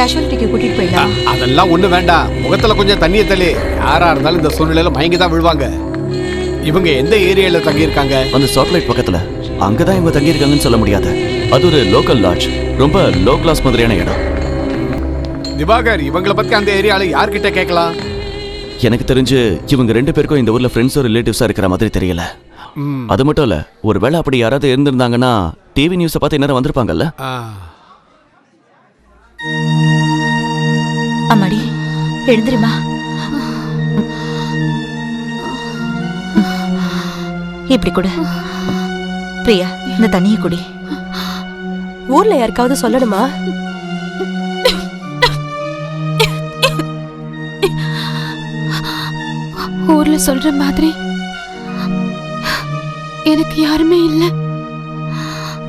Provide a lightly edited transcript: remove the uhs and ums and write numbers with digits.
கேஷுவாலிட்டிக்கு கூட்டிட்டு போயிடலாம். அதெல்லாம் ஒண்ணு வேண்டாம். முகத்துல கொஞ்சம் தண்ணியை தள்ளி. யாரா இருந்தாலும் இந்த சூழ்நிலையில மயங்கி தான் விழுவாங்க. இவங்க எந்த ஏரியால தங்கி இருக்காங்க? அந்த சாட்டலைட் பக்கத்துல. அங்கதான் இவங்க தங்கி இருக்காங்கன்னு சொல்ல முடியாது. அது ஒரு லோக்கல் லாட்ஜ், ரொம்ப லோ கிளாஸ் மாதிரியான இடம். திவாகர், இவங்கள பத்தி அந்த ஏரியால யார்கிட்ட கேட்கலாம்? எனக்கு தெரிஞ்சு இவங்க 2 பேருக்கும் இந்த ஊர்ல ஃப்ரெண்ட்ஸோ ரிலேட்டிவ்ஸா இருக்கிற மாதிரி தெரியல. அது மட்டும் இல்ல, ஒருவேளை அப்படி யாராவது இருந்திருந்தாங்கன்னா டிவி நியூஸை பார்த்து நேரம் வந்திருப்பாங்கல்ல. அம்மாடி, எழுந்திரிமா. இப்படி கூட பிரியா, இந்த தண்ணியை குடி. ஊர்ல யாருக்காவது சொல்லணுமா? ஊர்ல சொல்ற மாதிரி எனக்கு யாருமே இல்ல.